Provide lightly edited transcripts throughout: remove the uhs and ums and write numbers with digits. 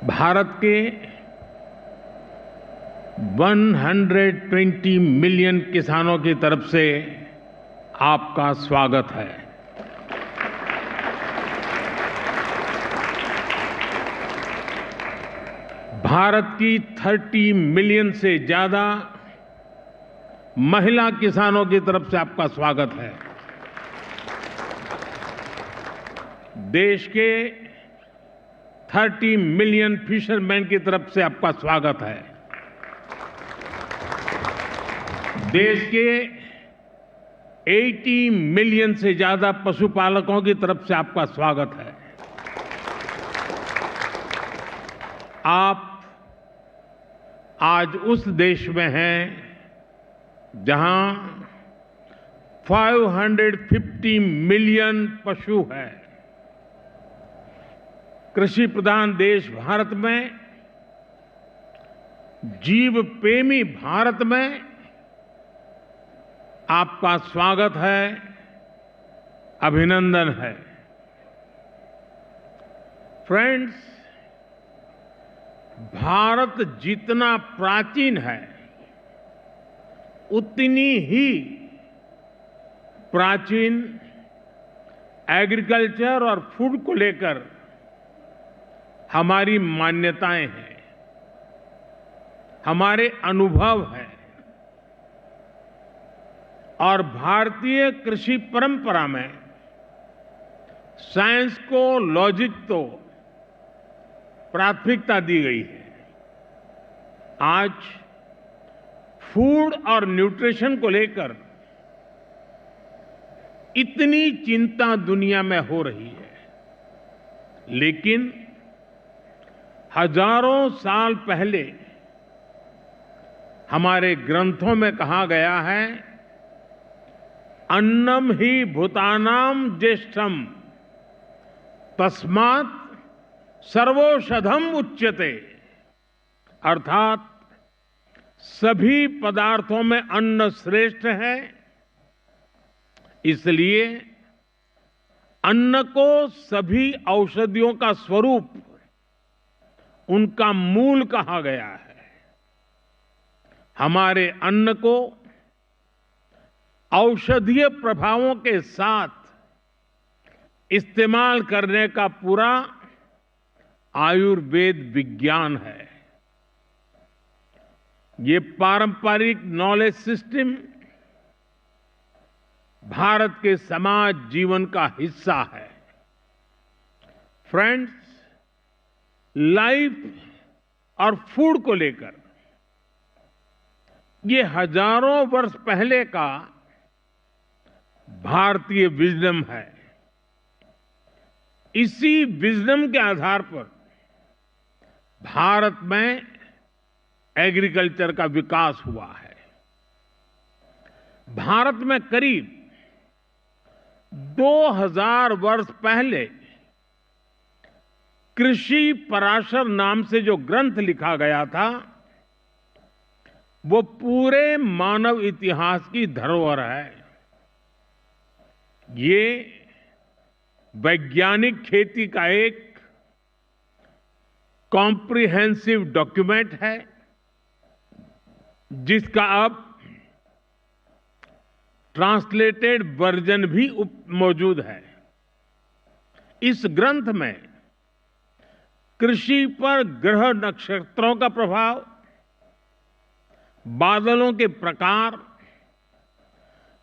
भारत के 120 मिलियन किसानों की तरफ से आपका स्वागत है। भारत की 30 मिलियन से ज्यादा महिला किसानों की तरफ से आपका स्वागत है। देश के 30 मिलियन फिशरमैन की तरफ से आपका स्वागत है। देश के 80 मिलियन से ज्यादा पशुपालकों की तरफ से आपका स्वागत है। आप आज उस देश में हैं जहां 550 मिलियन पशु हैं। कृषि प्रधान देश भारत में, जीव प्रेमी भारत में आपका स्वागत है, अभिनंदन है। फ्रेंड्स, भारत जितना प्राचीन है उतनी ही प्राचीन एग्रीकल्चर और फूड को लेकर हमारी मान्यताएं हैं, हमारे अनुभव हैं और भारतीय कृषि परंपरा में साइंस को, लॉजिक तो प्राथमिकता दी गई है। आज फूड और न्यूट्रिशन को लेकर इतनी चिंता दुनिया में हो रही है, लेकिन हजारों साल पहले हमारे ग्रंथों में कहा गया है, अन्नम ही भूतानाम ज्येष्ठम तस्मात् सर्वौषधम उच्यते। अर्थात सभी पदार्थों में अन्न श्रेष्ठ है, इसलिए अन्न को सभी औषधियों का स्वरूप, उनका मूल कहा गया है। हमारे अन्न को औषधीय प्रभावों के साथ इस्तेमाल करने का पूरा आयुर्वेद विज्ञान है। ये पारंपरिक नॉलेज सिस्टम भारत के समाज जीवन का हिस्सा है। फ्रेंड्स, लाइफ और फूड को लेकर ये हजारों वर्ष पहले का भारतीय विजडम है। इसी विजडम के आधार पर भारत में एग्रीकल्चर का विकास हुआ है। भारत में करीब 2000 वर्ष पहले कृषि पराशर नाम से जो ग्रंथ लिखा गया था, वो पूरे मानव इतिहास की धरोहर है। ये वैज्ञानिक खेती का एक कॉम्प्रिहेंसिव डॉक्यूमेंट है, जिसका अब ट्रांसलेटेड वर्जन भी मौजूद है। इस ग्रंथ में कृषि पर ग्रह नक्षत्रों का प्रभाव, बादलों के प्रकार,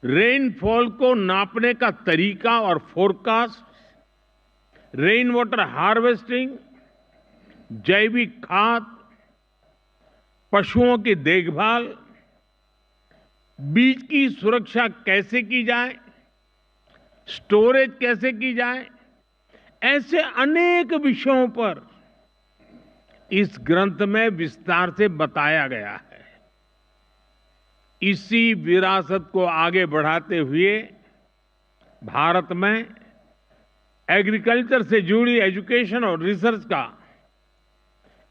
रेनफॉल को नापने का तरीका और फोरकास्ट, रेन वाटर हार्वेस्टिंग, जैविक खाद, पशुओं की देखभाल, बीज की सुरक्षा कैसे की जाए, स्टोरेज कैसे की जाए, ऐसे अनेक विषयों पर इस ग्रंथ में विस्तार से बताया गया है। इसी विरासत को आगे बढ़ाते हुए भारत में एग्रीकल्चर से जुड़ी एजुकेशन और रिसर्च का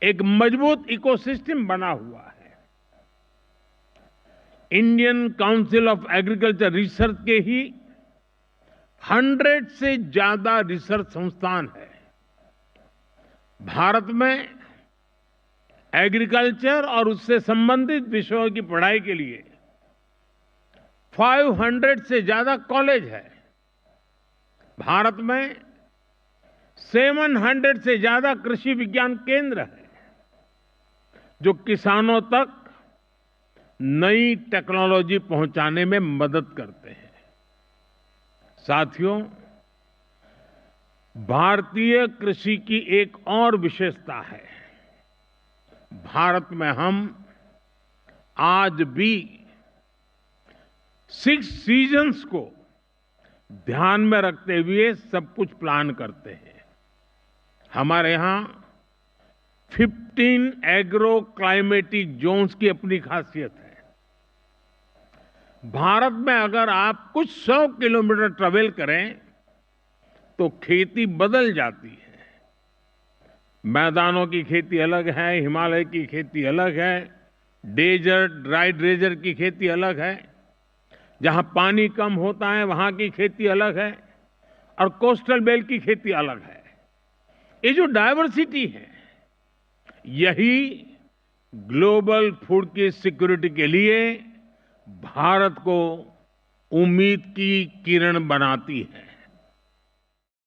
एक मजबूत इकोसिस्टम बना हुआ है। Indian council of agriculture research के ही 100 से ज्यादा रिसर्च संस्थान है। भारत में एग्रीकल्चर और उससे संबंधित विषयों की पढ़ाई के लिए 500 से ज्यादा कॉलेज है। भारत में 700 से ज्यादा कृषि विज्ञान केंद्र है जो किसानों तक नई टेक्नोलॉजी पहुंचाने में मदद करते हैं। साथियों, भारतीय कृषि की एक और विशेषता है। भारत में हम आज भी 6 सीजन्स को ध्यान में रखते हुए सब कुछ प्लान करते हैं। हमारे यहां 15 एग्रो क्लाइमेटिक जोन्स की अपनी खासियत है। भारत में अगर आप कुछ 100 किलोमीटर ट्रेवल करें तो खेती बदल जाती है। मैदानों की खेती अलग है, हिमालय की खेती अलग है, डेजर्ट ड्राई डेजर्ट की खेती अलग है, जहां पानी कम होता है वहां की खेती अलग है और कोस्टल बेल्ट की खेती अलग है। ये जो डायवर्सिटी है यही ग्लोबल फूड की सिक्योरिटी के लिए भारत को उम्मीद की किरण बनाती है।